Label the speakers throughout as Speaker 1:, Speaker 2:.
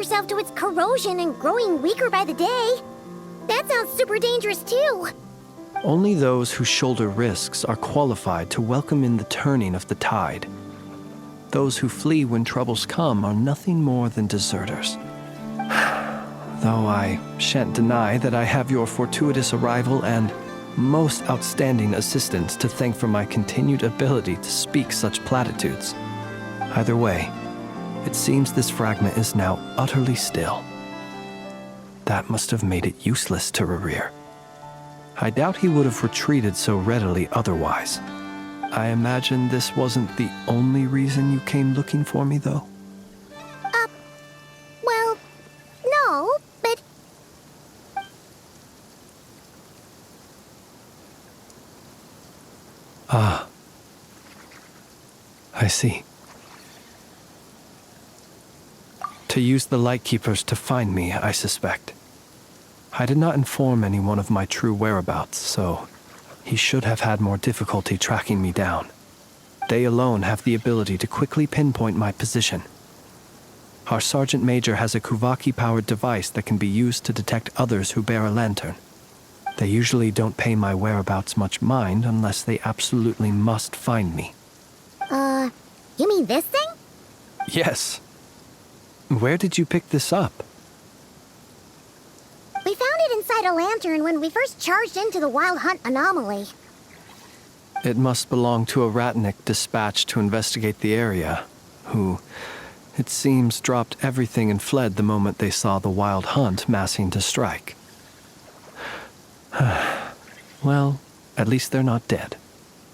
Speaker 1: yourself to its corrosion and growing weaker by the day. That sounds super dangerous too.
Speaker 2: Only those who shoulder risks are qualified to welcome in the turning of the tide. Those who flee when troubles come are nothing more than deserters. Though I shan't deny that I have your fortuitous arrival and most outstanding assistance to thank for my continued ability to speak such platitudes. Either way, it seems this fragment is now utterly still. That must have made it useless to Rerir. I doubt he would have retreated so readily otherwise. I imagine this wasn't the only reason you came looking for me, though?
Speaker 1: Well, no, but...
Speaker 2: Ah. I see. To use the Lightkeepers to find me, I suspect. I did not inform anyone of my true whereabouts, so he should have had more difficulty tracking me down. They alone have the ability to quickly pinpoint my position. Our Sergeant Major has a Kuvaki-powered device that can be used to detect others who bear a lantern. They usually don't pay my whereabouts much mind unless they absolutely must find me.
Speaker 1: You mean this thing?
Speaker 2: Yes. Where did you pick this up?
Speaker 1: We found it inside a lantern when we first charged into the Wild Hunt anomaly.
Speaker 2: It must belong to a Ratnik dispatched to investigate the area, who, it seems, dropped everything and fled the moment they saw the Wild Hunt massing to strike. Well, at least they're not dead.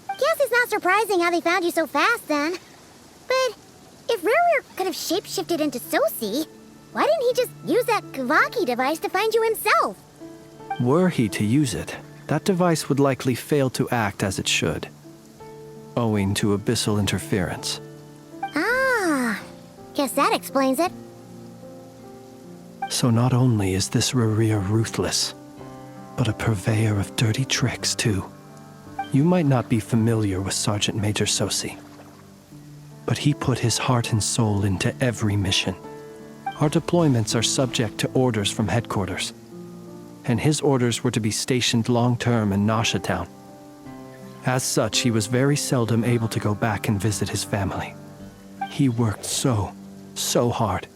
Speaker 1: Guess it's not surprising how they found you so fast, then. But if Rerir could have shapeshifted into Sosi, why didn't he just use that Kuvaki device to find you himself?
Speaker 2: Were he to use it, that device would likely fail to act as it should, owing to abyssal interference.
Speaker 1: Ah, guess that explains it.
Speaker 2: So not only is this Rerir ruthless, but a purveyor of dirty tricks, too. You might not be familiar with Sergeant Major Sosi, but he put his heart and soul into every mission. Our deployments are subject to orders from headquarters, and his orders were to be stationed long-term in Nasha Town. As such, he was very seldom able to go back and visit his family. He worked so hard,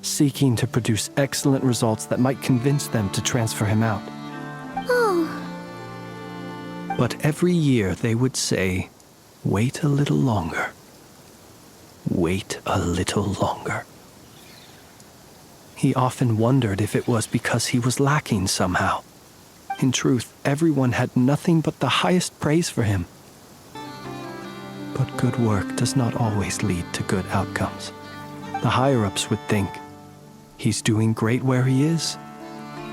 Speaker 2: seeking to produce excellent results that might convince them to transfer him out.
Speaker 1: Oh.
Speaker 2: But every year they would say, "Wait a little longer. Wait a little longer." He often wondered if it was because he was lacking somehow. In truth, everyone had nothing but the highest praise for him. But good work does not always lead to good outcomes. The higher-ups would think, he's doing great where he is.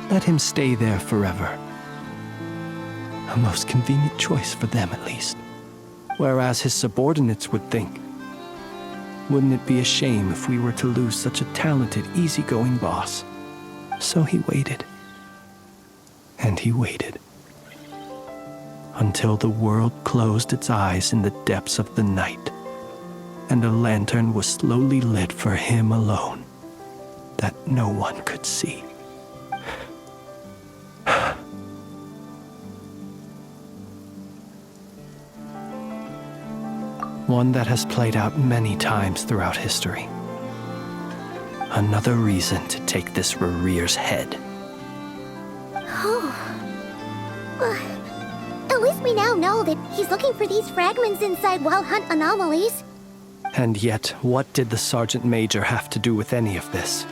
Speaker 2: Let him stay there forever. A most convenient choice for them, at least. Whereas his subordinates would think, wouldn't it be a shame if we were to lose such a talented, easygoing boss? So he waited. And he waited. Until the world closed its eyes in the depths of the night, and a lantern was slowly lit for him alone, that no one could see. One that has played out many times throughout history. Another reason to take this Rerir's head.
Speaker 1: Oh. At least we now know that he's looking for these fragments inside Wild Hunt anomalies.
Speaker 2: And yet, what did the Sergeant Major have to do with any of this?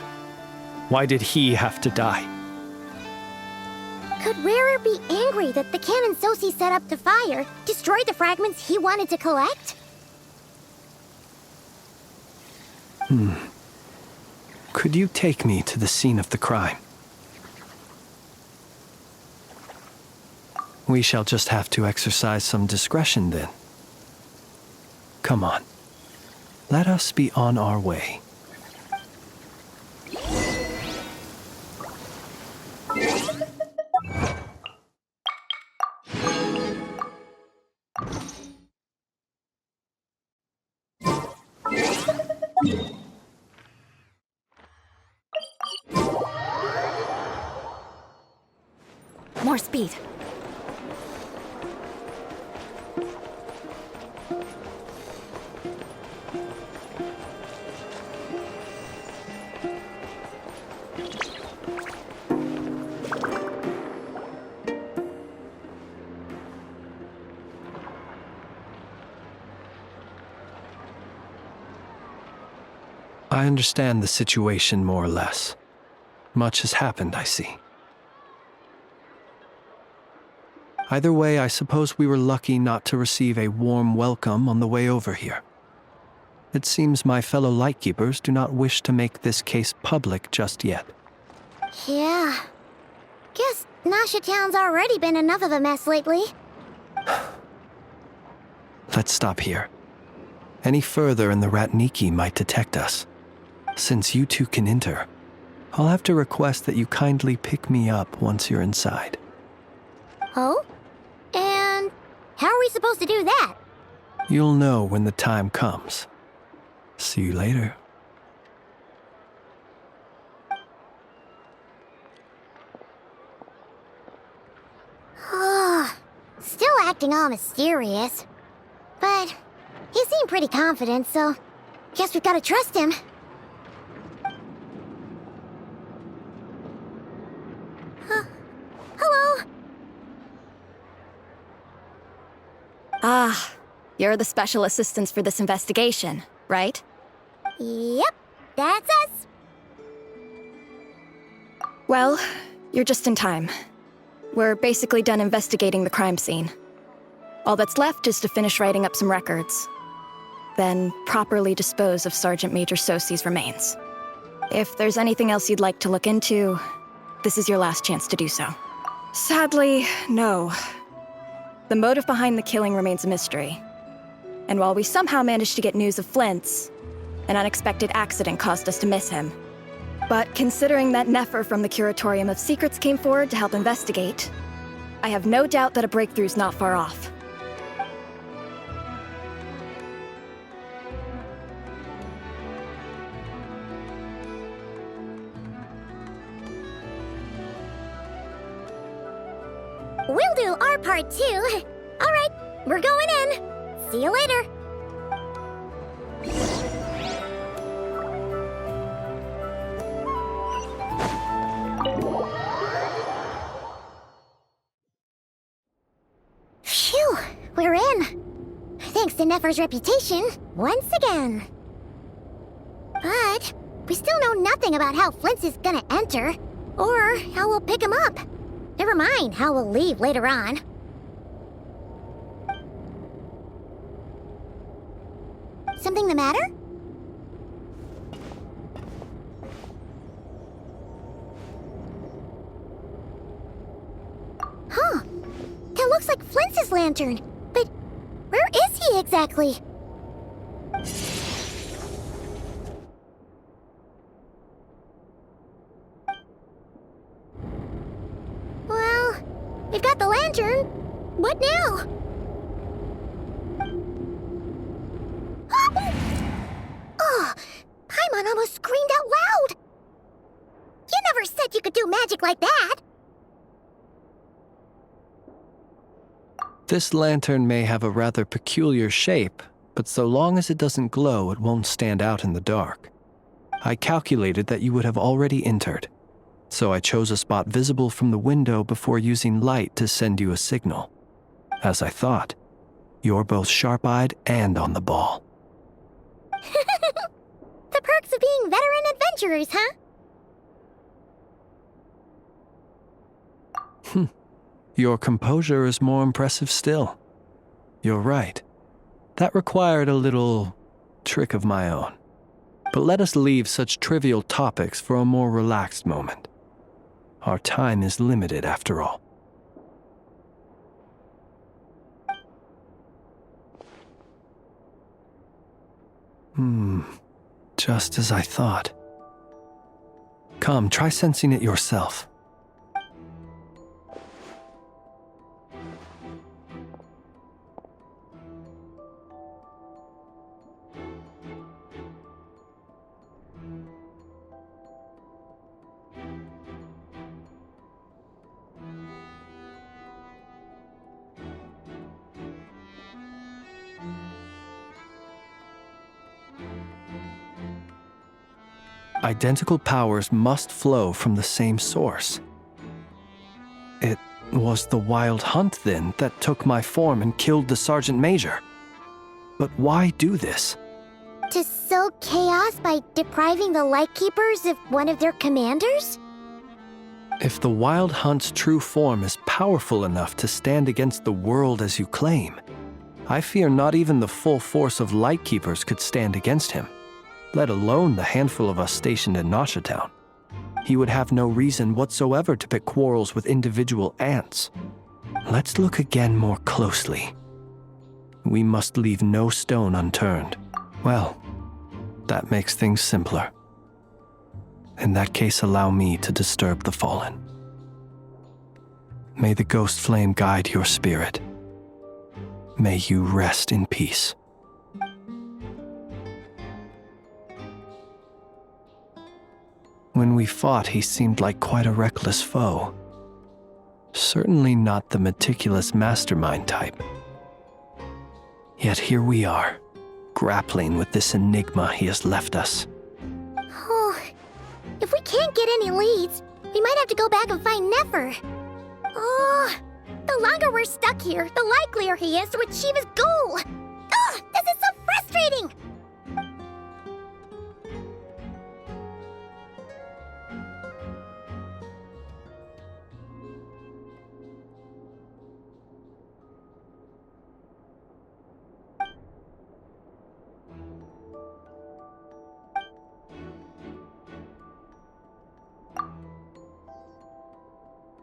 Speaker 2: Why did he have to die?
Speaker 1: Could Rerir be angry that the cannon Sosi set up to fire destroyed the fragments he wanted to collect?
Speaker 2: Could you take me to the scene of the crime? We shall just have to exercise some discretion then. Come on. Let us be on our way.
Speaker 3: more speed.
Speaker 2: I understand the situation more or less. Much has happened, I see. Either way, I suppose we were lucky not to receive a warm welcome on the way over here. It seems my fellow Lightkeepers do not wish to make this case public just yet.
Speaker 1: Yeah. Guess Nasha Town's already been enough of a mess lately.
Speaker 2: Let's stop here. Any further and the Ratniki might detect us. Since you two can enter, I'll have to request that you kindly pick me up once you're inside.
Speaker 1: Oh? And how are we supposed to do that?
Speaker 2: You'll know when the time comes. See you later.
Speaker 1: Still acting all mysterious. But he seemed pretty confident, so guess we've gotta trust him. Hello?
Speaker 3: Ah, you're the special assistants for this investigation, right?
Speaker 1: Yep, that's us.
Speaker 3: Well, you're just in time. We're basically done investigating the crime scene. All that's left is to finish writing up some records. Then properly dispose of Sergeant Major Sosi's remains. If there's anything else you'd like to look into, this is your last chance to do so. Sadly, no. The motive behind the killing remains a mystery. And while we somehow managed to get news of Flint's, an unexpected accident caused us to miss him. But considering that Nefer from the Curatorium of Secrets came forward to help investigate, I have no doubt that a breakthrough's not far off.
Speaker 1: We'll do our part too. All right, we're going in. See you later. Phew, we're in. Thanks to Nefer's reputation, once again. But we still know nothing about how Flint's is gonna enter, or how we'll pick him up. Never mind how we'll leave later on. Something the matter? Huh. That looks like Flint's lantern. But where is he exactly? Well, we've got the lantern. What now? Oh, Paimon almost screamed out loud. You never said you could do magic like that.
Speaker 2: This lantern may have a rather peculiar shape, but so long as it doesn't glow, it won't stand out in the dark. I calculated that you would have already entered, so I chose a spot visible from the window before using light to send you a signal. As I thought, you're both sharp-eyed and on the ball.
Speaker 1: The perks of being veteran adventurers, huh?
Speaker 2: Your composure is more impressive still. You're right. That required a little trick of my own. But let us leave such trivial topics for a more relaxed moment. Our time is limited after all. Just as I thought. Come, try sensing it yourself. identical powers must flow from the same source. It was the Wild Hunt, then, that took my form and killed the Sergeant Major. But why do this?
Speaker 1: To sow chaos by depriving the Lightkeepers of one of their commanders?
Speaker 2: If the Wild Hunt's true form is powerful enough to stand against the world as you claim, I fear not even the full force of Lightkeepers could stand against him, let alone the handful of us stationed in Noshatown. He would have no reason whatsoever to pick quarrels with individual ants. Let's look again more closely. We must leave no stone unturned. Well, that makes things simpler. In that case, allow me to disturb the fallen. May the ghost flame guide your spirit. May you rest in peace. When we fought, he seemed like quite a reckless foe. Certainly not the meticulous mastermind type. Yet here we are, grappling with this enigma he has left us.
Speaker 1: Oh, if we can't get any leads, we might have to go back and find Nefer. Oh, the longer we're stuck here, the likelier he is to achieve his goal. Ugh, this is so frustrating!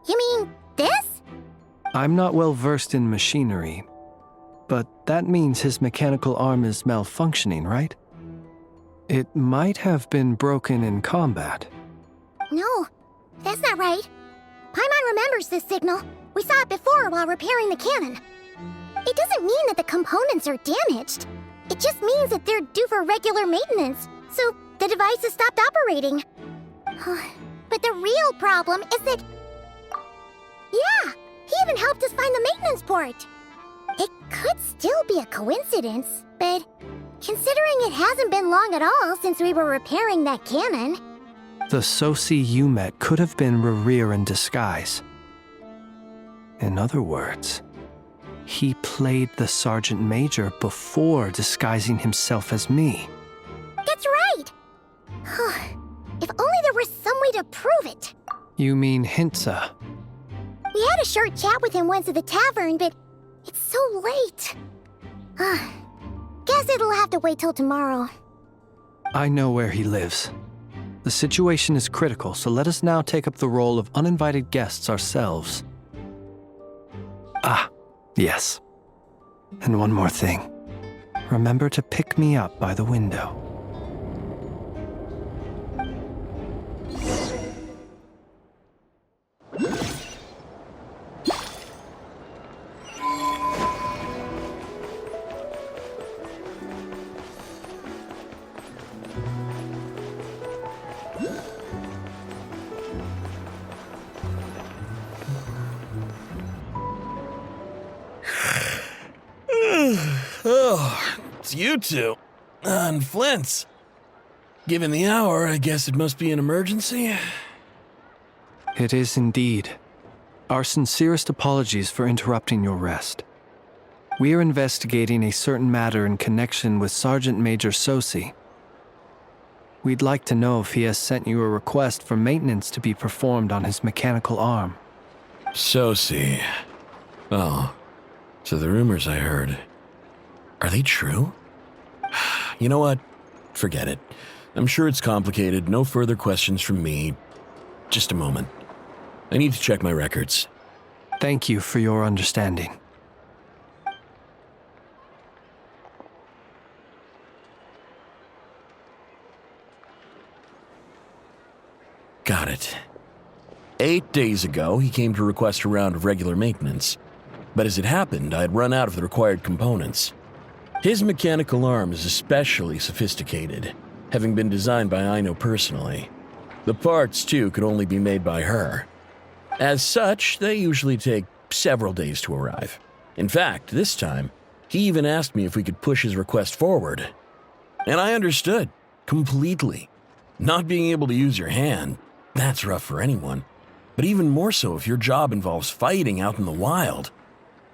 Speaker 1: You mean this?
Speaker 2: I'm not well versed in machinery, but that means his mechanical arm is malfunctioning, right? It might have been broken in combat.
Speaker 1: No, that's not right. Paimon remembers this signal. We saw it before while repairing the cannon. It doesn't mean that the components are damaged. It just means that they're due for regular maintenance, so the device has stopped operating. But the real problem is that... Yeah, he even helped us find the maintenance port. It could still be a coincidence, but considering it hasn't been long at all since we were repairing that cannon...
Speaker 2: The Sosi you met could have been Rerir in disguise. In other words, he played the Sergeant Major before disguising himself as me.
Speaker 1: That's right! If only there were some way to prove it.
Speaker 2: You mean Hintsa?
Speaker 1: We had a short chat with him once at the tavern, but it's so late. Guess it'll have to wait till tomorrow.
Speaker 2: I know where he lives. The situation is critical, so let us now take up the role of uninvited guests ourselves. Ah, yes. And one more thing. Remember to pick me up by the window.
Speaker 4: Oh, it's you two. On Flint's. Given the hour, I guess it must be an emergency.
Speaker 2: It is indeed. Our sincerest apologies for interrupting your rest. We are investigating a certain matter in connection with Sergeant Major Sosi. We'd like to know if he has sent you a request for maintenance to be performed on his mechanical arm.
Speaker 4: Sosi. Oh, so the rumors I heard, are they true? You know what? Forget it. I'm sure it's complicated. No further questions from me. Just a moment. I need to check my records.
Speaker 2: Thank you for your understanding.
Speaker 4: Got it. 8 days ago, he came to request a round of regular maintenance. But as it happened, I had run out of the required components. His mechanical arm is especially sophisticated, having been designed by Aino personally. The parts, too, could only be made by her. As such, they usually take several days to arrive. In fact, this time, he even asked me if we could push his request forward. And I understood, completely. Not being able to use your hand, that's rough for anyone. But even more so if your job involves fighting out in the wild.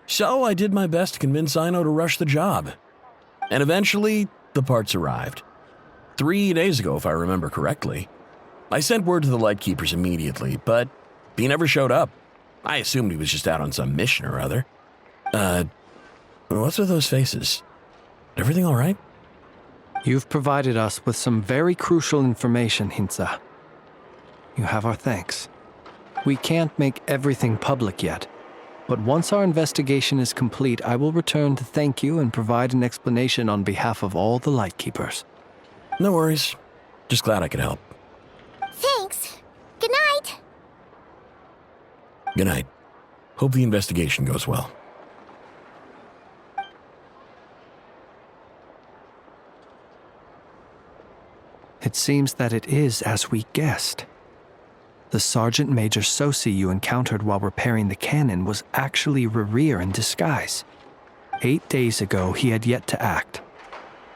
Speaker 4: So I did my best to convince Ino to rush the job. And eventually, the parts arrived. 3 days ago, if I remember correctly. I sent word to the Lightkeepers immediately, but he never showed up. I assumed he was just out on some mission or other. What's with those faces? Everything all right?
Speaker 2: You've provided us with some very crucial information, Hintsa. You have our thanks. We can't make everything public yet, but once our investigation is complete, I will return to thank you and provide an explanation on behalf of all the Lightkeepers.
Speaker 4: No worries. Just glad I could help.
Speaker 1: Thanks. Good night.
Speaker 4: Good night. Hope the investigation goes well.
Speaker 2: It seems that it is as we guessed. The Sergeant Major Sosi you encountered while repairing the cannon was actually Rerir in disguise. 8 days ago, he had yet to act.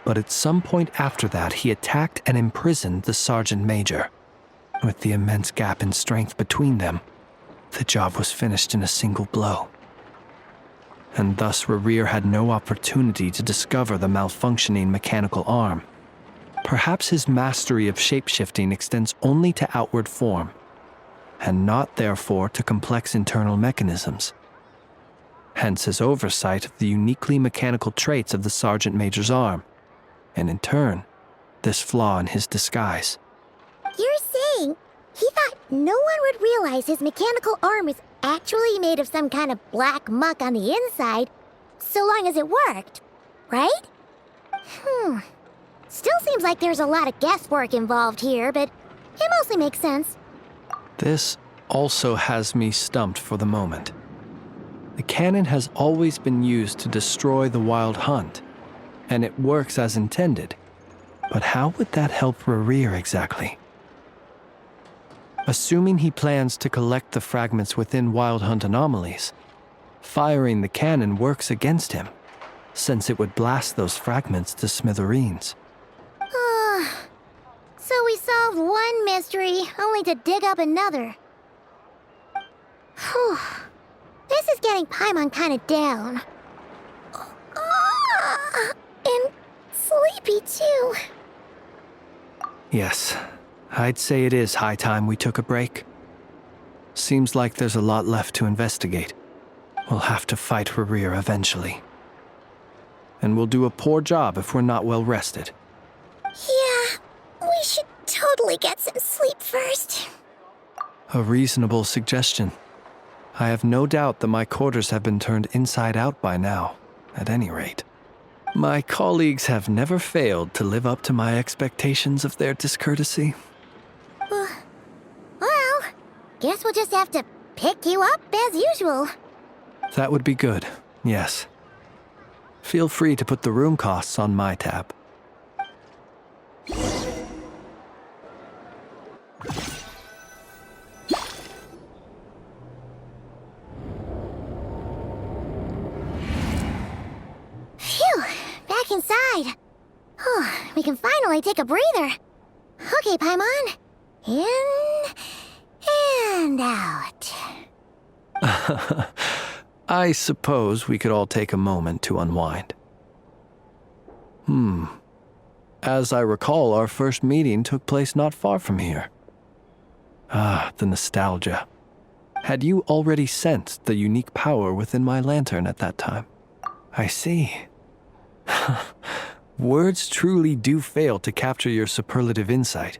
Speaker 2: But at some point after that, he attacked and imprisoned the Sergeant Major. With the immense gap in strength between them, the job was finished in a single blow. And thus Rerir had no opportunity to discover the malfunctioning mechanical arm. Perhaps his mastery of shapeshifting extends only to outward form, and not therefore to complex internal mechanisms. Hence his oversight of the uniquely mechanical traits of the Sergeant Major's arm, and in turn, this flaw in his disguise.
Speaker 1: You're saying he thought no one would realize his mechanical arm was actually made of some kind of black muck on the inside, so long as it worked, right? Still seems like there's a lot of guesswork involved here, but it mostly makes sense.
Speaker 2: This also has me stumped for the moment. The cannon has always been used to destroy the wild hunt, and it works as intended. But how would that help Rerir exactly? Assuming he plans to collect the fragments within wild hunt anomalies, firing the cannon works against him, since it would blast those fragments to smithereens.
Speaker 1: So we solved one mystery, only to dig up another. Whew. This is getting Paimon kind of down. And sleepy, too.
Speaker 2: Yes, I'd say it is high time we took a break. Seems like there's a lot left to investigate. We'll have to fight Rerir eventually. And we'll do a poor job if we're not well rested.
Speaker 1: Yeah, we should totally get some sleep first.
Speaker 2: A reasonable suggestion. I have no doubt that my quarters have been turned inside out by now, at any rate. My colleagues have never failed to live up to my expectations of their discourtesy.
Speaker 1: Well, guess we'll just have to pick you up as usual.
Speaker 2: That would be good, yes. Feel free to put the room costs on my tab.
Speaker 1: Phew, back inside. We can finally take a breather. Okay, Paimon. In and out.
Speaker 2: I suppose we could all take a moment to unwind. As I recall, our first meeting took place not far from here. Ah, the nostalgia. Had you already sensed the unique power within my lantern at that time? I see. Words truly do fail to capture your superlative insight.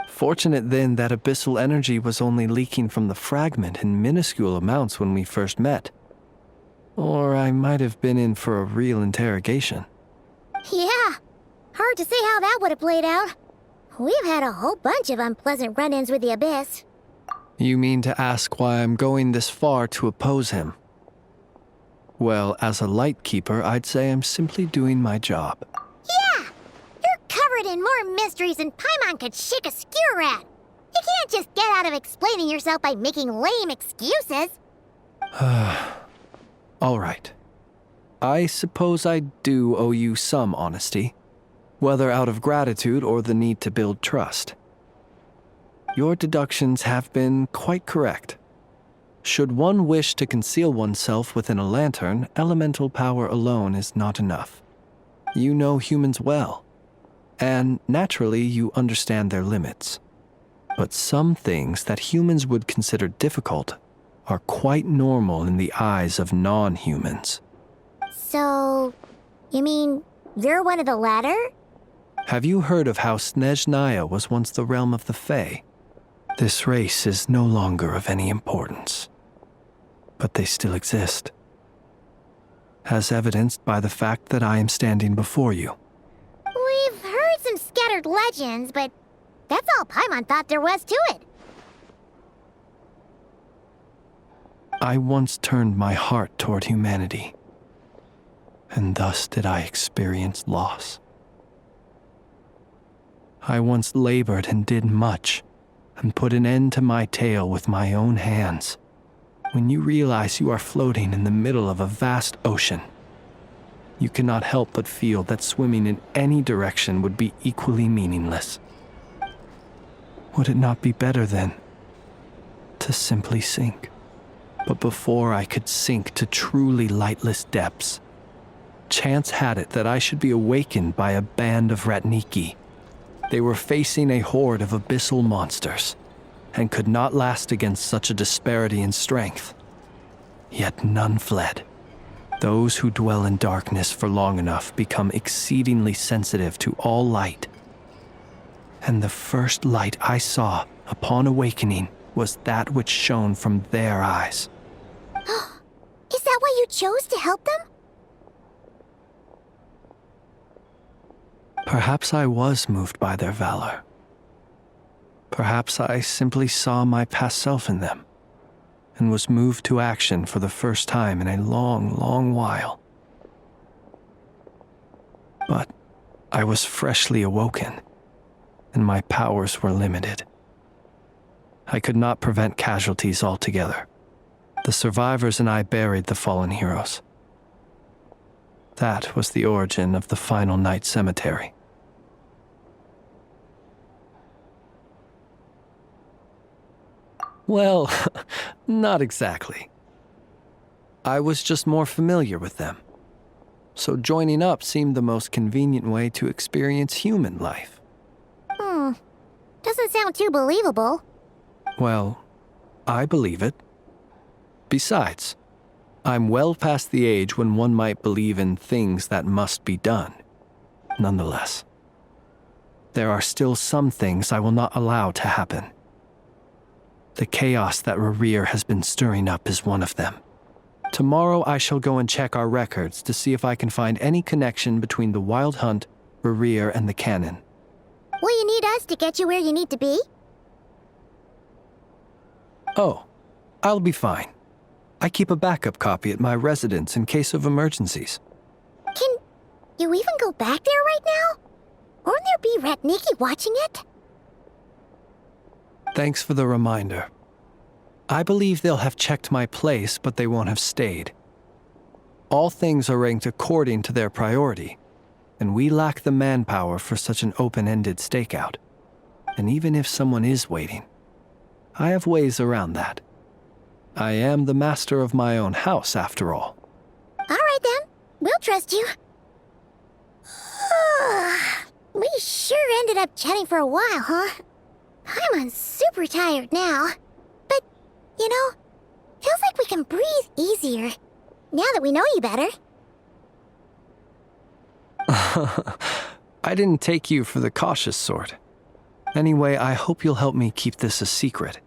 Speaker 2: Fortunate then that abyssal energy was only leaking from the fragment in minuscule amounts when we first met. Or I might have been in for a real interrogation.
Speaker 1: Yeah, hard to say how that would have played out. We've had a whole bunch of unpleasant run-ins with the Abyss.
Speaker 2: You mean to ask why I'm going this far to oppose him? Well, as a Lightkeeper, I'd say I'm simply doing my job.
Speaker 1: Yeah! You're covered in more mysteries than Paimon could shake a skewer at. You can't just get out of explaining yourself by making lame excuses.
Speaker 2: All right. I suppose I do owe you some honesty, whether out of gratitude or the need to build trust. Your deductions have been quite correct. Should one wish to conceal oneself within a lantern, elemental power alone is not enough. You know humans well, and naturally you understand their limits. But some things that humans would consider difficult are quite normal in the eyes of non-humans.
Speaker 1: So, you mean you're one of the latter?
Speaker 2: Have you heard of how Snezhnaya was once the realm of the Fae? This race is no longer of any importance, but they still exist, as evidenced by the fact that I am standing before you.
Speaker 1: We've heard some scattered legends, but that's all Paimon thought there was to it.
Speaker 2: I once turned my heart toward humanity, and thus did I experience loss. I once labored and did much, and put an end to my tale with my own hands. When you realize you are floating in the middle of a vast ocean, you cannot help but feel that swimming in any direction would be equally meaningless. Would it not be better, then, to simply sink? But before I could sink to truly lightless depths, chance had it that I should be awakened by a band of Ratniki. They were facing a horde of abyssal monsters, and could not last against such a disparity in strength. Yet none fled. Those who dwell in darkness for long enough become exceedingly sensitive to all light. And the first light I saw upon awakening was that which shone from their eyes.
Speaker 1: Is that why you chose to help them?
Speaker 2: Perhaps I was moved by their valor. Perhaps I simply saw my past self in them, and was moved to action for the first time in a long, long while. But I was freshly awoken, and my powers were limited. I could not prevent casualties altogether. The survivors and I buried the fallen heroes. That was the origin of the final night cemetery. Well, not exactly. I was just more familiar with them, so joining up seemed the most convenient way to experience human life.
Speaker 1: Doesn't sound too believable.
Speaker 2: Well, I believe it. Besides, I'm well past the age when one might believe in things that must be done. Nonetheless, there are still some things I will not allow to happen. The chaos that Rerir has been stirring up is one of them. Tomorrow I shall go and check our records to see if I can find any connection between the Wild Hunt, Rerir, and the Canon.
Speaker 1: Will you need us to get you where you need to be?
Speaker 2: Oh, I'll be fine. I keep a backup copy at my residence in case of emergencies.
Speaker 1: Can you even go back there right now? Won't there be Ratniki watching it?
Speaker 2: Thanks for the reminder. I believe they'll have checked my place, but they won't have stayed. All things are ranked according to their priority, and we lack the manpower for such an open-ended stakeout. And even if someone is waiting, I have ways around that. I am the master of my own house, after all.
Speaker 1: All right then, we'll trust you. We sure ended up chatting for a while, huh? I'm super tired now. But, you know, feels like we can breathe easier, now that we know you better.
Speaker 2: I didn't take you for the cautious sort. Anyway, I hope you'll help me keep this a secret.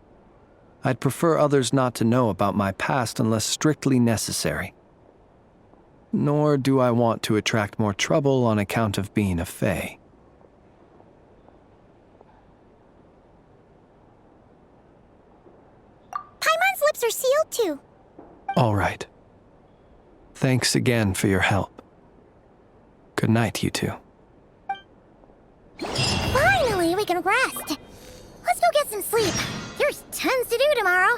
Speaker 2: I'd prefer others not to know about my past unless strictly necessary. Nor do I want to attract more trouble on account of being a Fae.
Speaker 1: Paimon's lips are sealed too.
Speaker 2: All right. Thanks again for your help. Good night, you two.
Speaker 1: Finally, we can rest. Let's go get some sleep. There's tons to do tomorrow.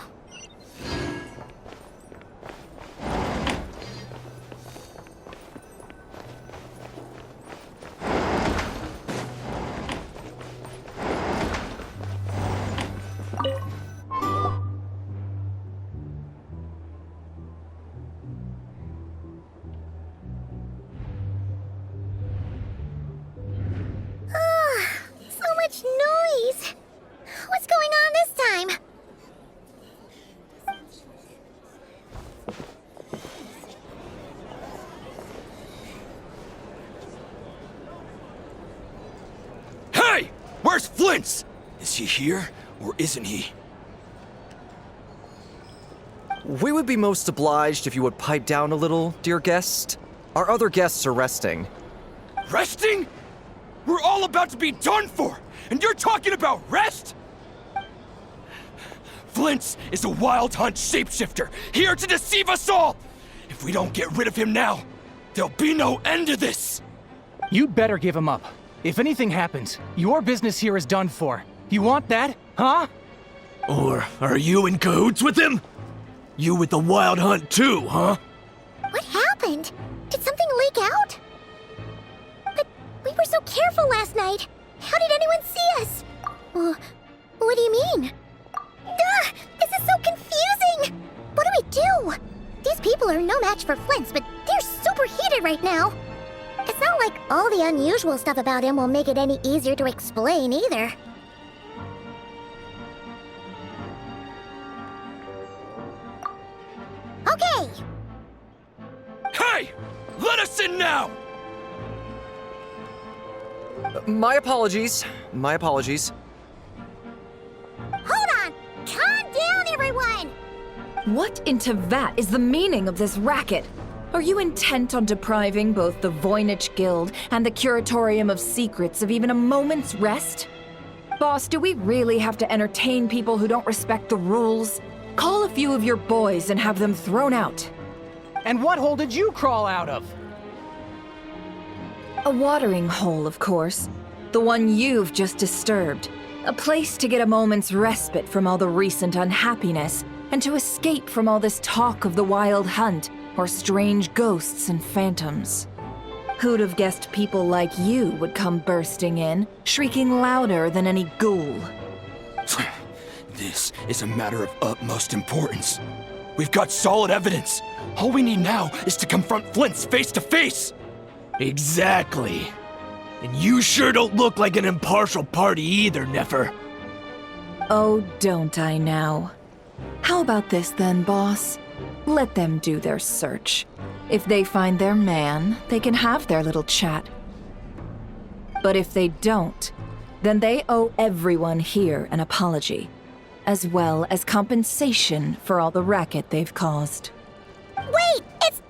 Speaker 5: Where's Flint? Is he here, or isn't he?
Speaker 6: We would be most obliged if you would pipe down a little, dear guest. Our other guests are resting.
Speaker 5: Resting? We're all about to be done for, and you're talking about rest? Flint is a wild hunt shapeshifter, here to deceive us all! If we don't get rid of him now, there'll be no end to this!
Speaker 7: You'd better give him up. If anything happens, your business here is done for. You want that, huh?
Speaker 5: Or are you in cahoots with him? You with the wild hunt too, huh?
Speaker 1: What happened? Did something leak out? But we were so careful last night. How did anyone see us? What do you mean? Ugh, this is so confusing! What do we do? These people are no match for Flint's, but they're super heated right now. It's not like all the unusual stuff about him will make it any easier to explain either. Okay!
Speaker 5: Hey! Let us in now!
Speaker 6: My apologies. My apologies.
Speaker 1: Hold on! Calm down, everyone!
Speaker 8: What in Tevat is the meaning of this racket? Are you intent on depriving both the Voynich Guild and the Curatorium of Secrets of even a moment's rest? Boss, do we really have to entertain people who don't respect the rules? Call a few of your boys and have them thrown out.
Speaker 7: And what hole did you crawl out of?
Speaker 8: A watering hole, of course. The one you've just disturbed. A place to get a moment's respite from all the recent unhappiness, and to escape from all this talk of the wild hunt, or strange ghosts and phantoms. Who'd have guessed people like you would come bursting in, shrieking louder than any ghoul?
Speaker 5: This is a matter of utmost importance. We've got solid evidence. All we need now is to confront Flint face to face. Exactly. And you sure don't look like an impartial party either, Nefer.
Speaker 8: Oh, don't I now? How about this then, boss? Let them do their search. If they find their man, they can have their little chat. But if they don't, then they owe everyone here an apology, as well as compensation for all the racket they've caused.
Speaker 1: Wait, it's...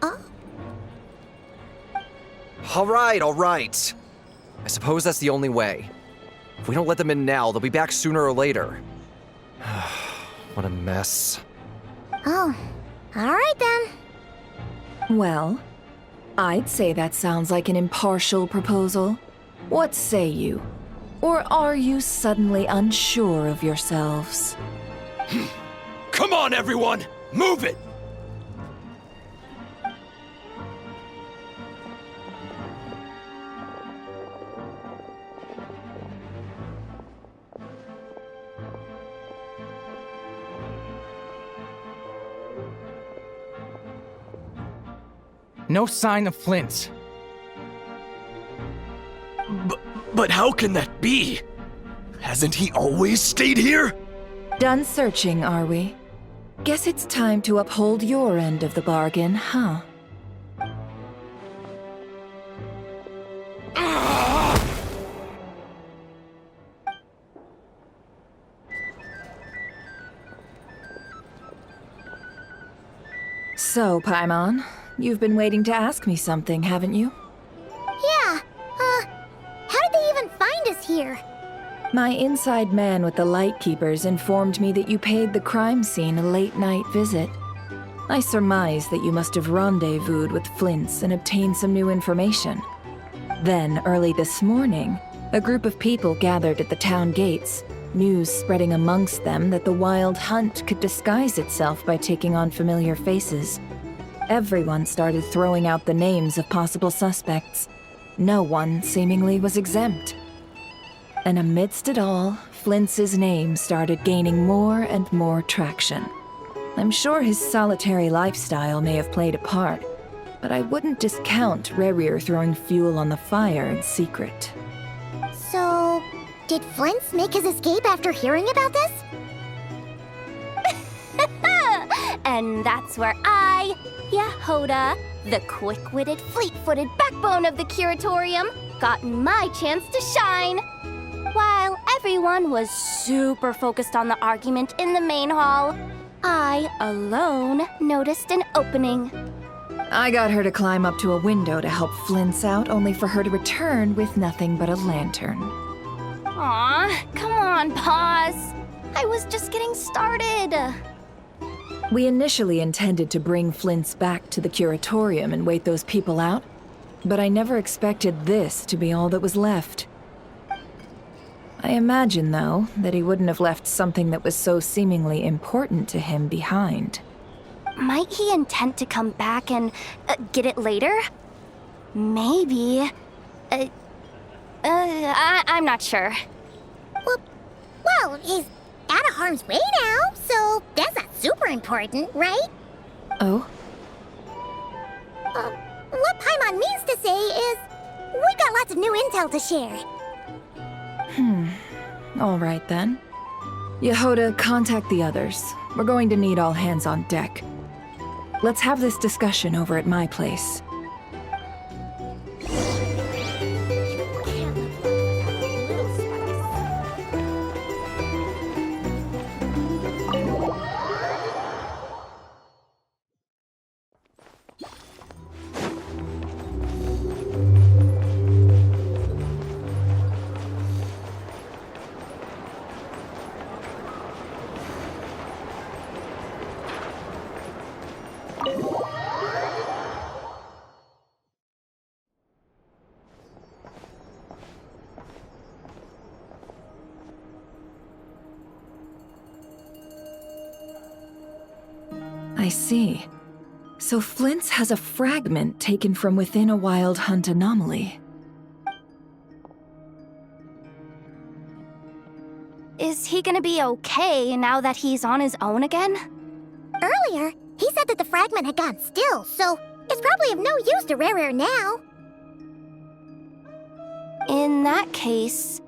Speaker 1: Oh?
Speaker 6: All right. I suppose that's the only way. If we don't let them in now, they'll be back sooner or later. What a mess.
Speaker 1: Oh, alright then.
Speaker 8: Well, I'd say that sounds like an impartial proposal. What say you? Or are you suddenly unsure of yourselves?
Speaker 5: Come on, everyone! Move it!
Speaker 7: No sign of Flint.
Speaker 5: But how can that be? Hasn't he always stayed here?
Speaker 8: Done searching, are we? Guess it's time to uphold your end of the bargain, huh? So, Paimon, you've been waiting to ask me something, haven't you?
Speaker 1: Yeah, how did they even find us here?
Speaker 8: My inside man with the Lightkeepers informed me that you paid the crime scene a late-night visit. I surmise that you must have rendezvoused with Flint's and obtained some new information. Then, early this morning, a group of people gathered at the town gates, news spreading amongst them that the wild hunt could disguise itself by taking on familiar faces. Everyone started throwing out the names of possible suspects. No one, seemingly, was exempt. And amidst it all, Flint's name started gaining more and more traction. I'm sure his solitary lifestyle may have played a part, but I wouldn't discount Rerir throwing fuel on the fire in secret.
Speaker 1: So, did Flint make his escape after hearing about this? And that's where I, Yehoda, the quick-witted, fleet-footed backbone of the Curatorium, got my chance to shine.
Speaker 9: While everyone was super focused on the argument in the main hall, I alone noticed an opening.
Speaker 8: I got her to climb up to a window to help Flint's out, only for her to return with nothing but a lantern.
Speaker 9: Aw, come on, pause. I was just getting started.
Speaker 8: We initially intended to bring Flint's back to the curatorium and wait those people out, but I never expected this to be all that was left. I imagine, though, that he wouldn't have left something that was so seemingly important to him behind.
Speaker 9: Might he intend to come back and get it later? Maybe. I'm not sure.
Speaker 1: Well, he's out of harm's way now, so that's not super important, right?
Speaker 8: Oh?
Speaker 1: What Paimon means to say is, we got lots of new intel to share.
Speaker 8: All right then. Yehoda, contact the others. We're going to need all hands on deck. Let's have this discussion over at my place. I see. So Flint's has a fragment taken from within a wild hunt anomaly.
Speaker 9: Is he gonna be okay now that he's on his own again?
Speaker 1: Earlier, he said that the fragment had gone still, so it's probably of no use to Rare now.
Speaker 9: In that case,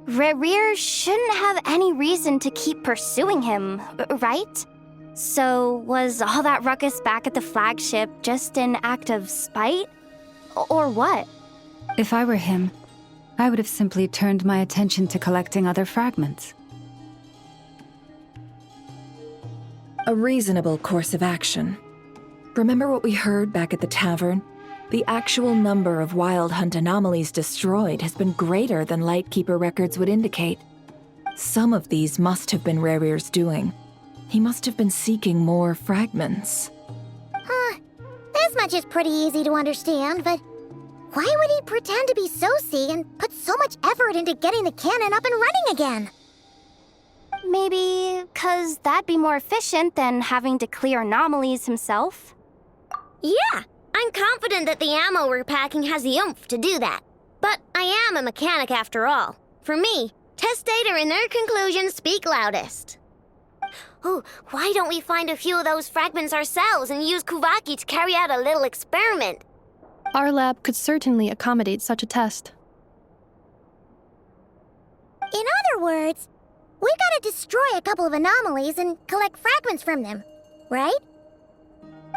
Speaker 9: Rare shouldn't have any reason to keep pursuing him, right? So, was all that ruckus back at the flagship just an act of spite? Or what?
Speaker 10: If I were him, I would have simply turned my attention to collecting other fragments.
Speaker 8: A reasonable course of action. Remember what we heard back at the tavern? The actual number of wild hunt anomalies destroyed has been greater than Lightkeeper records would indicate. Some of these must have been Rare's doing. He must have been seeking more fragments.
Speaker 1: This much is pretty easy to understand, but why would he pretend to be Soci and put so much effort into getting the cannon up and running again?
Speaker 9: Maybe 'cause that'd be more efficient than having to clear anomalies himself?
Speaker 11: Yeah, I'm confident that the ammo we're packing has the oomph to do that. But I am a mechanic after all. For me, test data and their conclusions speak loudest. Oh, why don't we find a few of those fragments ourselves and use Kuvaki to carry out a little experiment?
Speaker 12: Our lab could certainly accommodate such a test.
Speaker 1: In other words, we gotta destroy a couple of anomalies and collect fragments from them, right?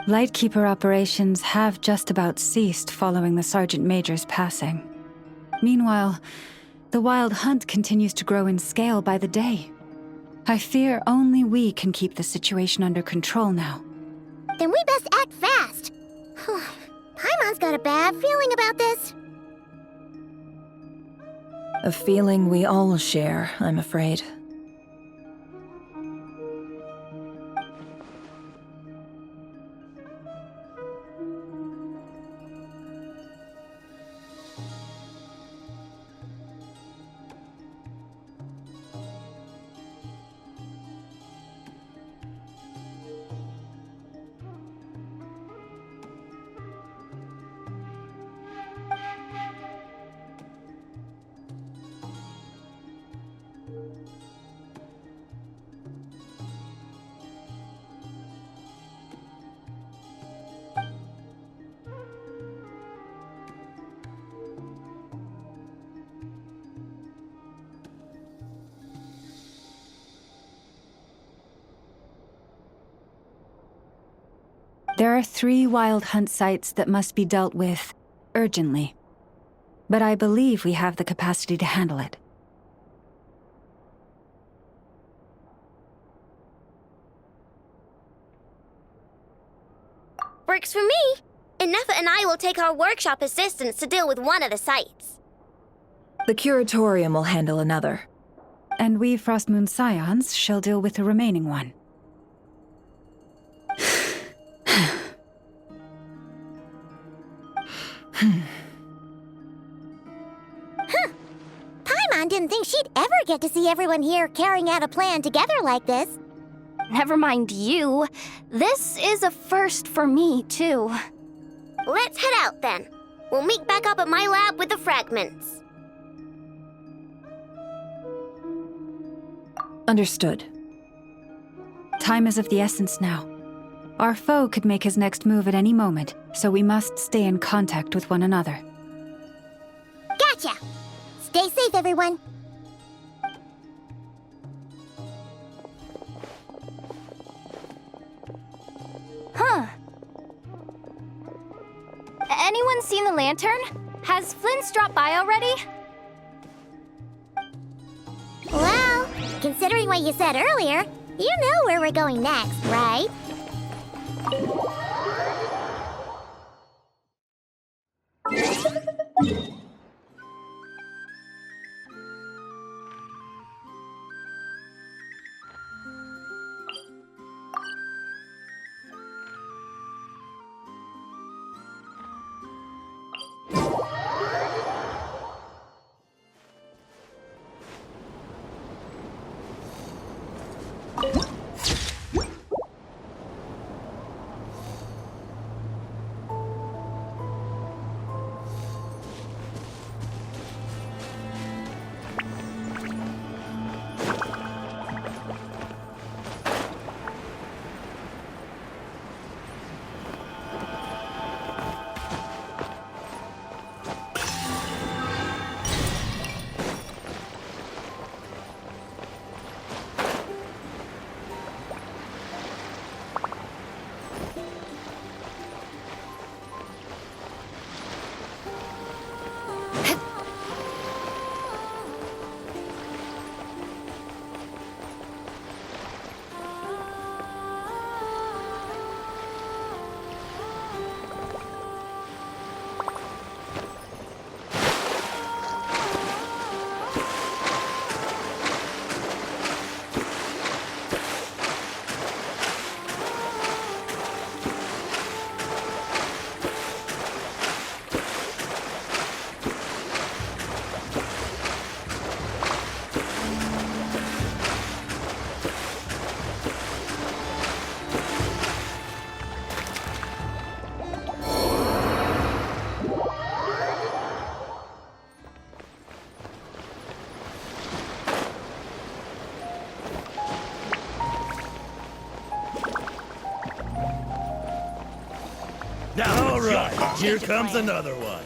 Speaker 10: Lightkeeper operations have just about ceased following the Sergeant Major's passing. Meanwhile, the Wild Hunt continues to grow in scale by the day. I fear only we can keep the situation under control now.
Speaker 1: Then we best act fast. Paimon's got a bad feeling about this.
Speaker 8: A feeling we all share, I'm afraid.
Speaker 10: There are 3 Wild Hunt sites that must be dealt with urgently. But I believe we have the capacity to handle it.
Speaker 11: Works for me. Ineffa and I will take our workshop assistants to deal with one of the sites.
Speaker 8: The curatorium will handle another.
Speaker 10: And we Frostmoon Scions shall deal with the remaining one.
Speaker 1: Paimon didn't think she'd ever get to see everyone here carrying out a plan together like this.
Speaker 9: Never mind you. This is a first for me, too.
Speaker 11: Let's head out then. We'll meet back up at my lab with the fragments.
Speaker 8: Understood.
Speaker 10: Time is of the essence now. Our foe could make his next move at any moment, so we must stay in contact with one another.
Speaker 1: Gotcha! Stay safe, everyone.
Speaker 9: Huh. Anyone seen the lantern? Has Flint's dropped by already?
Speaker 1: Well, considering what you said earlier, you know where we're going next, right?
Speaker 13: All right, here comes another one.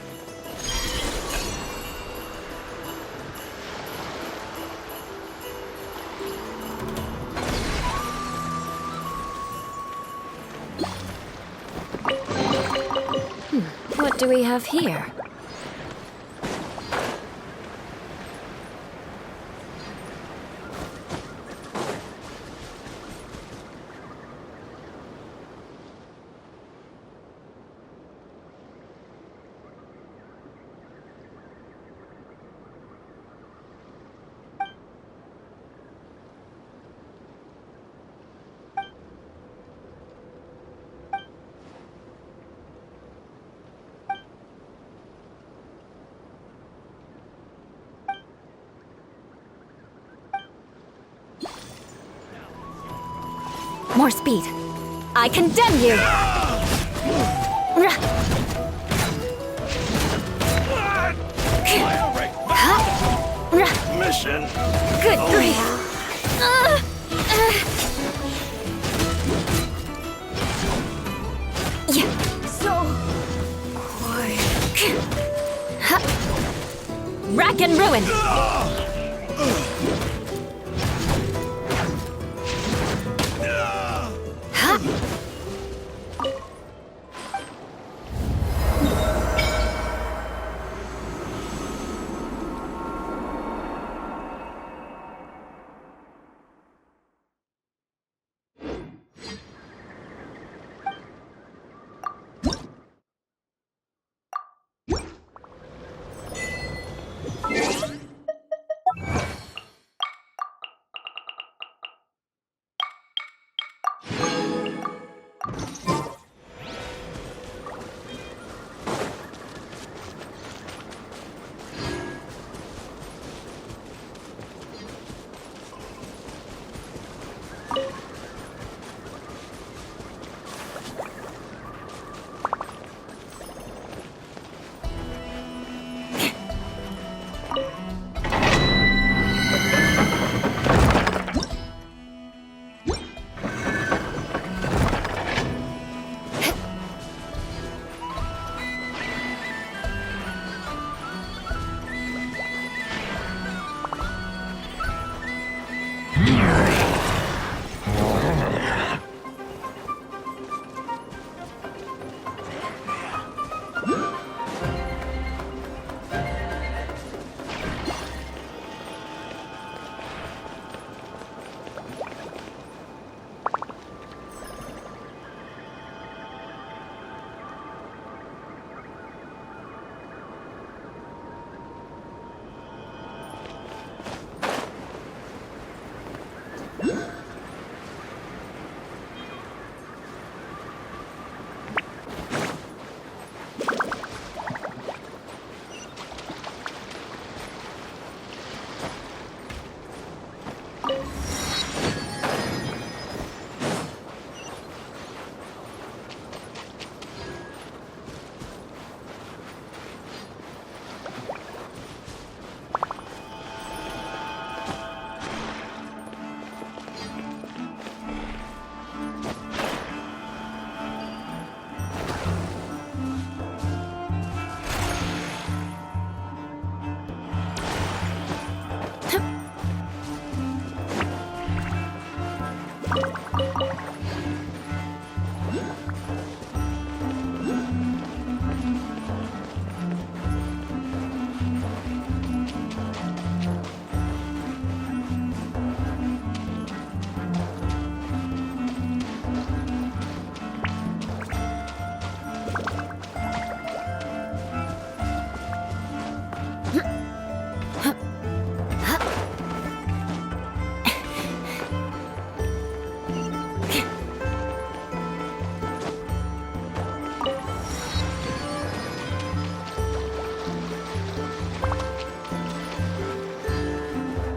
Speaker 3: What do we have here? More speed. I condemn you!
Speaker 13: Mission.
Speaker 3: Good grief! Rack and ruin!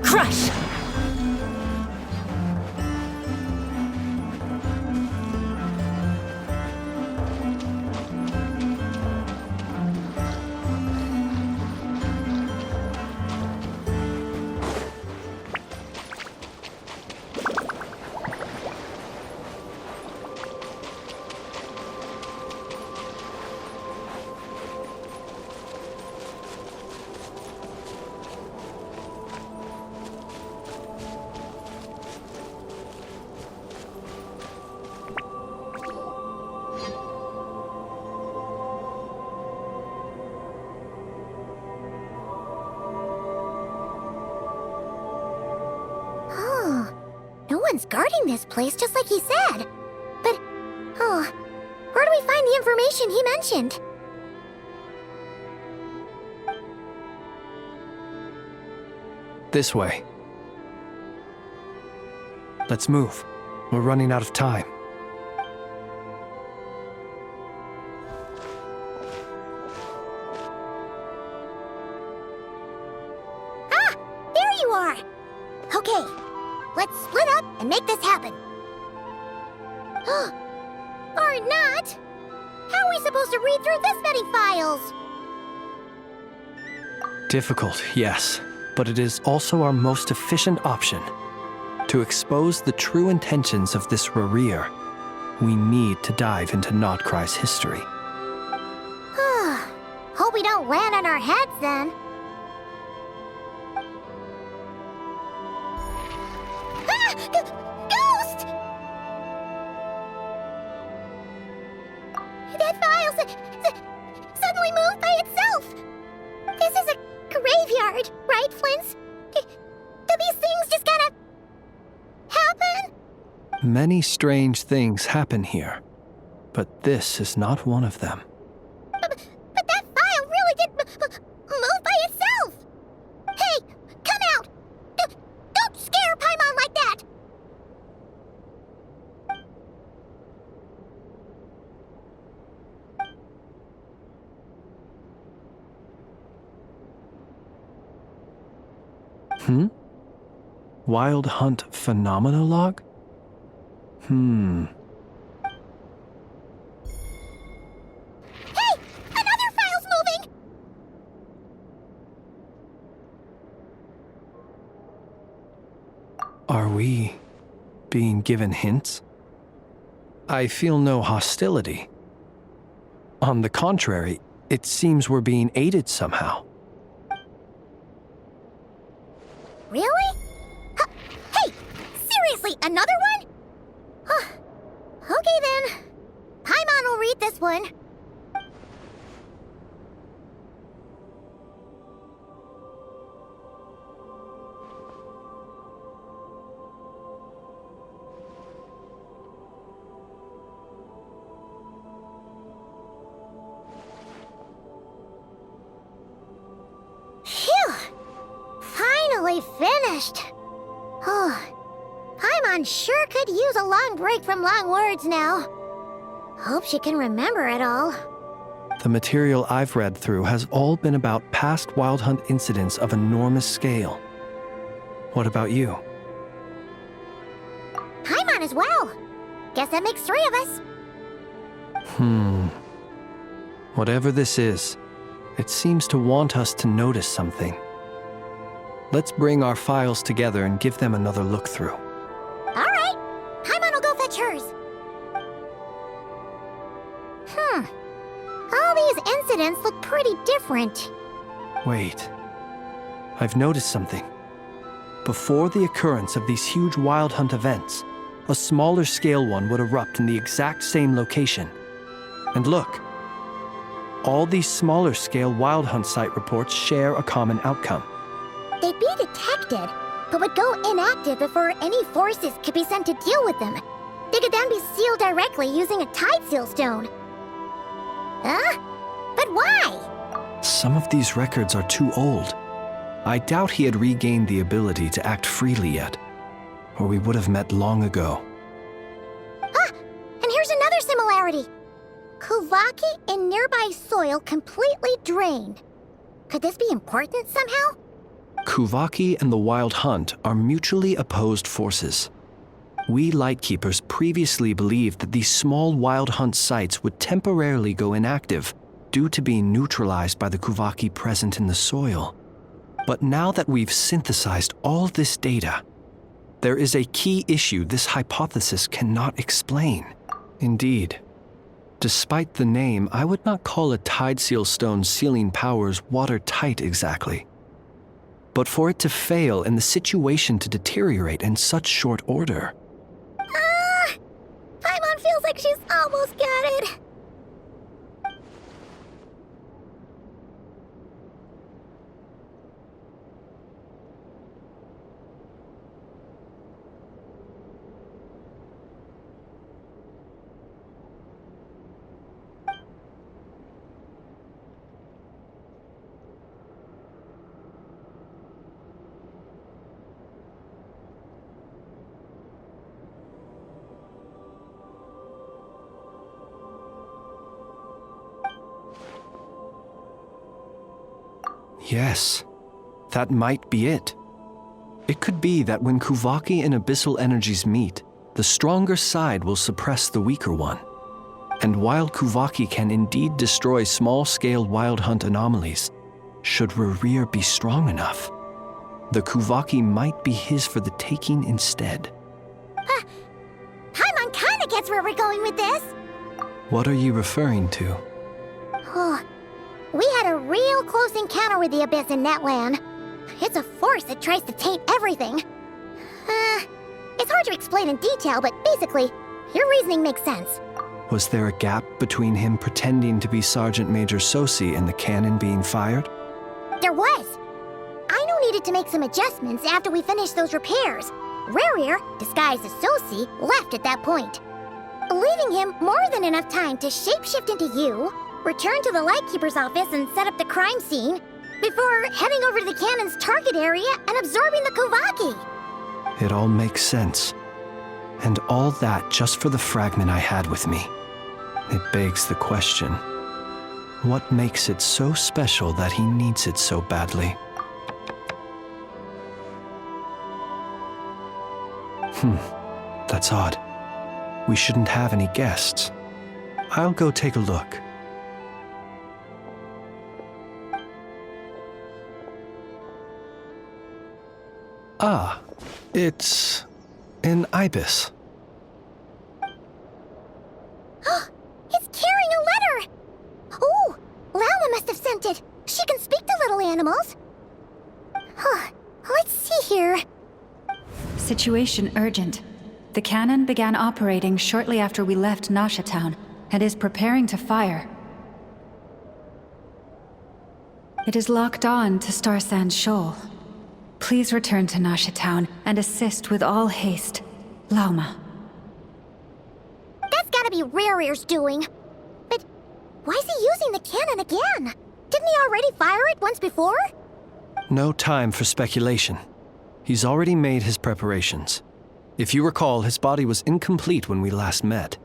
Speaker 3: Crush!
Speaker 1: No one's guarding this place, just like he said. But, where do we find the information he mentioned?
Speaker 2: This way. Let's move. We're running out of time.
Speaker 1: Ah! There you are! Okay, let's split up and make this happen. Or not! How are we supposed to read through this many files?
Speaker 2: Difficult, yes, but it is also our most efficient option. To expose the true intentions of this Rerir, we need to dive into Nodcry's history.
Speaker 1: Hope we don't land on our heads then. Ah! Ghost! That file suddenly moved by itself. This is a graveyard, right, Flint? Do these things just kind of happen?
Speaker 2: Many strange things happen here, but this is not one of them.
Speaker 1: But that file really did move by itself! Hey, come out! Don't scare Paimon like that!
Speaker 2: Wild Hunt Phenomenologue?
Speaker 1: Hey! Another file's moving!
Speaker 2: Are we being given hints? I feel no hostility. On the contrary, it seems we're being aided somehow.
Speaker 1: Really? Hey! Seriously, another one? Okay then. Paimon will read this one. Phew! Finally finished. Oh, Paimon sure could use a long break from long words now. Hope she can remember it all.
Speaker 2: The material I've read through has all been about past Wild Hunt incidents of enormous scale. What about you?
Speaker 1: Paimon as well. Guess that makes 3 of us.
Speaker 2: Whatever this is, it seems to want us to notice something. Let's bring our files together and give them another look through.
Speaker 1: All right. Paimon will go fetch hers. All these incidents look pretty different.
Speaker 2: Wait. I've noticed something. Before the occurrence of these huge Wild Hunt events, a smaller scale one would erupt in the exact same location. And look, all these smaller scale Wild Hunt site reports share a common outcome.
Speaker 1: They'd be detected, but would go inactive before any forces could be sent to deal with them. They could then be sealed directly using a tide seal stone. Huh? But why?
Speaker 2: Some of these records are too old. I doubt he had regained the ability to act freely yet, or we would have met long ago.
Speaker 1: Ah! And here's another similarity. Kuvaki in nearby soil completely drained. Could this be important somehow?
Speaker 2: Kuvaki and the Wild Hunt are mutually opposed forces. We Lightkeepers previously believed that these small Wild Hunt sites would temporarily go inactive due to being neutralized by the Kuvaki present in the soil. But now that we've synthesized all this data, there is a key issue this hypothesis cannot explain. Indeed, despite the name, I would not call a tide seal stone's sealing powers watertight exactly. But for it to fail and the situation to deteriorate in such short order.
Speaker 1: Paimon feels like she's almost got it.
Speaker 2: Yes, that might be it. It could be that when Kuvaki and abyssal energies meet, the stronger side will suppress the weaker one. And while Kuvaki can indeed destroy small-scale Wild Hunt anomalies, should Rerir be strong enough, the Kuvaki might be his for the taking instead.
Speaker 1: Paimon kinda gets where we're going with this.
Speaker 2: What are you referring to?
Speaker 1: Oh, we had a real close encounter with the Abyss in Netland. It's a force that tries to taint everything. It's hard to explain in detail, but basically, your reasoning makes sense.
Speaker 2: Was there a gap between him pretending to be Sergeant Major Sosi and the cannon being fired?
Speaker 1: There was. Aino needed to make some adjustments after we finished those repairs. Rerir, disguised as Sosi, left at that point, leaving him more than enough time to shapeshift into you, return to the Lightkeeper's office and set up the crime scene, before heading over to the cannon's target area and absorbing the Kuvaki.
Speaker 2: It all makes sense. And all that just for the fragment I had with me. It begs the question, what makes it so special that he needs it so badly? That's odd. we shouldn't have any guests. I'll go take a look. Ah, it's an ibis.
Speaker 1: It's carrying a letter! Oh, Llama must have sent it. She can speak to little animals. Huh, let's see here.
Speaker 10: Situation urgent. The cannon began operating shortly after we left Nasha Town and is preparing to fire. It is locked on to Star Sand Shoal. Please return to Nasha Town and assist with all haste. Lauma.
Speaker 1: That's gotta be Rare's doing. But why is he using the cannon again? Didn't he already fire it once before?
Speaker 2: No time for speculation. He's already made his preparations. If you recall, his body was incomplete when we last met.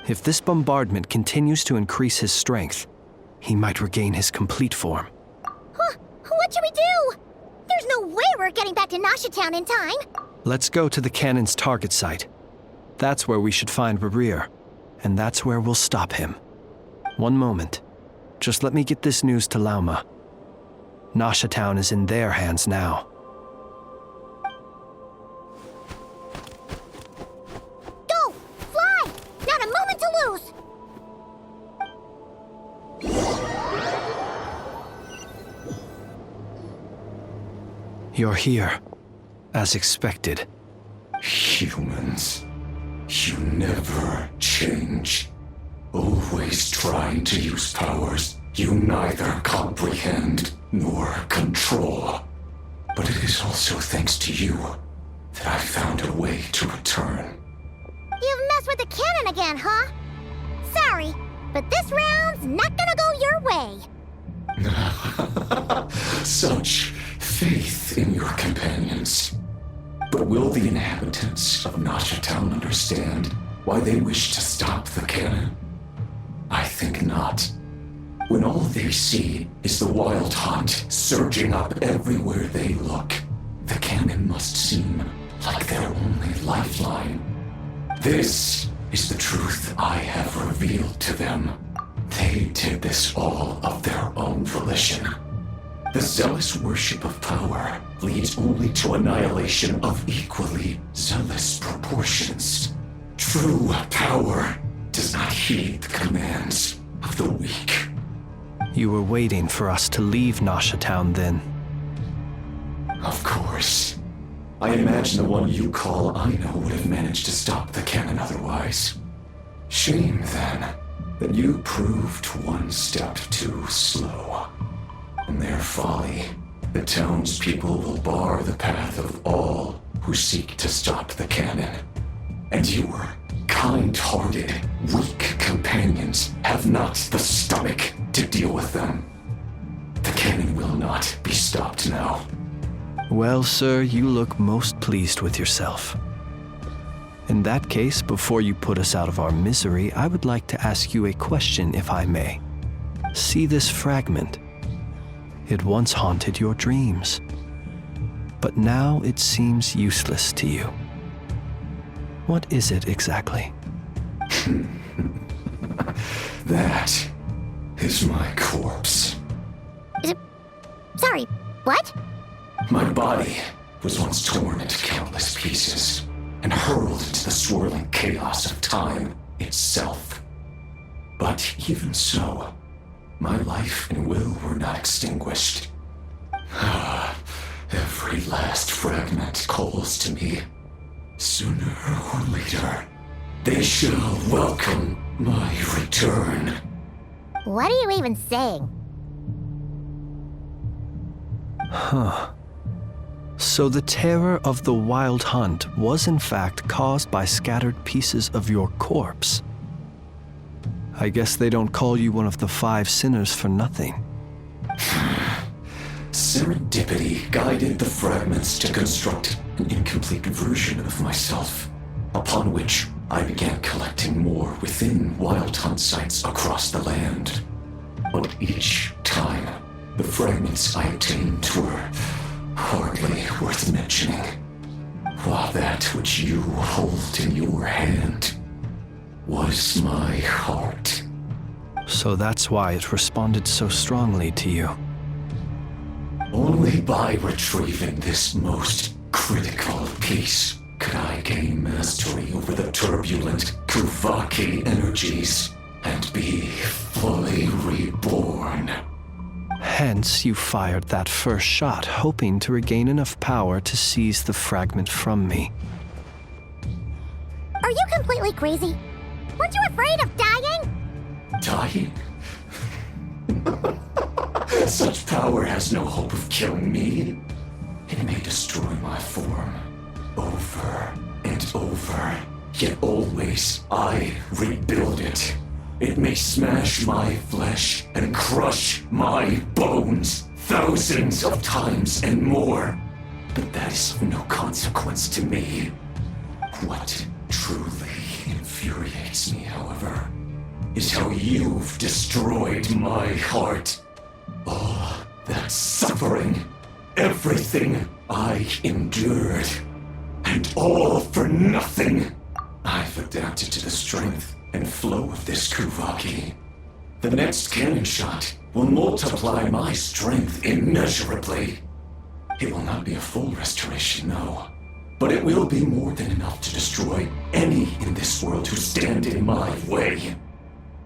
Speaker 2: If this bombardment continues to increase his strength, he might regain his complete form.
Speaker 1: Huh, what should we do? There's no way we're getting back to Nasha Town in time.
Speaker 2: Let's go to the cannon's target site. That's where we should find Rarir, and that's where we'll stop him. One moment. Just let me get this news to Lauma. Nasha Town is in their hands now.
Speaker 1: Go! Fly! Not a moment to lose!
Speaker 2: You're here, as expected.
Speaker 14: Humans, you never change. Always trying to use powers you neither comprehend nor control. But it is also thanks to you that I found a way to return.
Speaker 1: You've messed with the cannon again, huh? Sorry, but this round's not gonna go your way.
Speaker 14: Such faith in your companions. But will the inhabitants of Nasha Town understand why they wish to stop the cannon? I think not. When all they see is the wild hunt surging up everywhere they look, the cannon must seem like their only lifeline. This is the truth I have revealed to them. They did this all of their own volition. The zealous worship of power leads only to annihilation of equally zealous proportions. True power does not heed the commands of the weak.
Speaker 2: You were waiting for us to leave Nasha Town then.
Speaker 14: Of course. I imagine the one you call Aino would have managed to stop the cannon otherwise. Shame, then, that you proved one step too slow. In their folly, the townspeople will bar the path of all who seek to stop the cannon. And your kind-hearted, weak companions have not the stomach to deal with them. The cannon will not be stopped now.
Speaker 2: Well, sir, you look most pleased with yourself. In that case, before you put us out of our misery, I would like to ask you a question, if I may. See this fragment? It once haunted your dreams, but now it seems useless to you. What is it exactly?
Speaker 14: That is my corpse.
Speaker 1: Sorry, what?
Speaker 14: My body was once torn into countless pieces and hurled into the swirling chaos of time itself. But even so, my life and will were not extinguished. Every last fragment calls to me. Sooner or later, they shall welcome my return.
Speaker 1: What are you even saying?
Speaker 2: Huh. So the terror of the Wild Hunt was in fact caused by scattered pieces of your corpse. I guess they don't call you one of the 5 sinners for nothing.
Speaker 14: Serendipity guided the fragments to construct an incomplete version of myself, upon which I began collecting more within Wild Hunt sites across the land. But each time, the fragments I obtained were hardly worth mentioning, while that which you hold in your hand was my heart.
Speaker 2: So that's why it responded so strongly to you.
Speaker 14: Only by retrieving this most critical piece could I gain mastery over the turbulent Kuvaki energies and be fully reborn.
Speaker 2: Hence, you fired that first shot, hoping to regain enough power to seize the fragment from me.
Speaker 1: Are you completely crazy? Weren't you afraid of dying?
Speaker 14: Dying? Such power has no hope of killing me. It may destroy my form over and over, yet always I rebuild it. It may smash my flesh and crush my bones thousands of times and more, but that is of no consequence to me. What truly infuriates me, however, is how you've destroyed my heart. All that suffering, everything I endured, and all for nothing. I've adapted to the strength and flow of this Kuvaki. The next cannon shot will multiply my strength immeasurably. It will not be a full restoration, no, but it will be more than enough to destroy any in this world who stand in my way.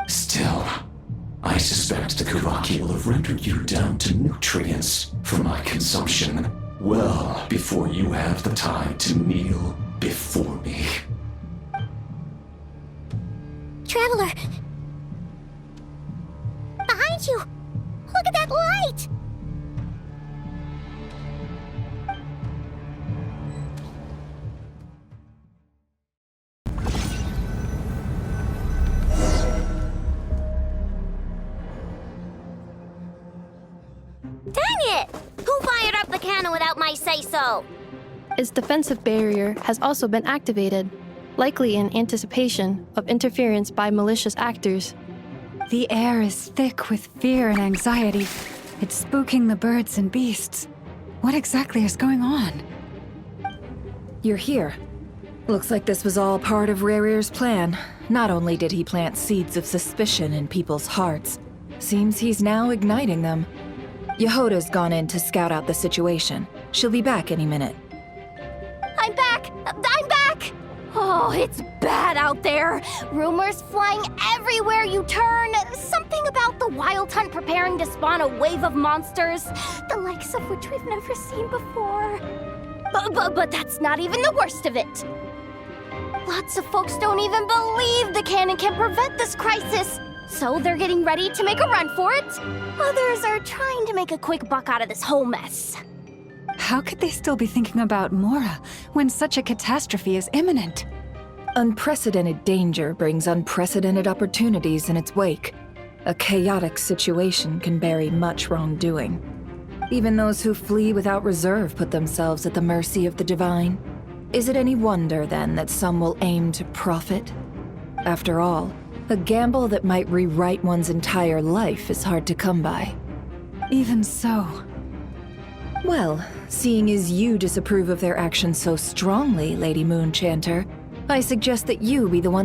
Speaker 14: Still, I suspect the Kuvaki will have rendered you down to nutrients for my consumption well before you have the time to kneel before me.
Speaker 1: Traveler! Behind you! Look at that light!
Speaker 11: Dang it! Who fired up the cannon without my say-so?
Speaker 12: Its defensive barrier has also been activated, likely in anticipation of interference by malicious actors.
Speaker 10: The air is thick with fear and anxiety. It's spooking the birds and beasts. What exactly is going on?
Speaker 8: You're here. Looks like this was all part of Rerir's plan. Not only did he plant seeds of suspicion in people's hearts, seems he's now igniting them. Yehoda's gone in to scout out the situation. She'll be back any minute.
Speaker 9: I'm back! I'm back! Oh, it's bad out there. Rumors flying everywhere you turn. Something about the Wild Hunt preparing to spawn a wave of monsters, the likes of which we've never seen before. But that's not even the worst of it. Lots of folks don't even believe the cannon can prevent this crisis, so they're getting ready to make a run for it. Others are trying to make a quick buck out of this whole mess.
Speaker 10: How could they still be thinking about Mora when such a catastrophe is imminent?
Speaker 8: Unprecedented danger brings unprecedented opportunities in its wake. A chaotic situation can bury much wrongdoing. Even those who flee without reserve put themselves at the mercy of the divine. Is it any wonder, then, that some will aim to profit? After all, a gamble that might rewrite one's entire life is hard to come by.
Speaker 10: Even so.
Speaker 8: Well, seeing as you disapprove of their actions so strongly, Lady Moonchanter, I suggest that you be the one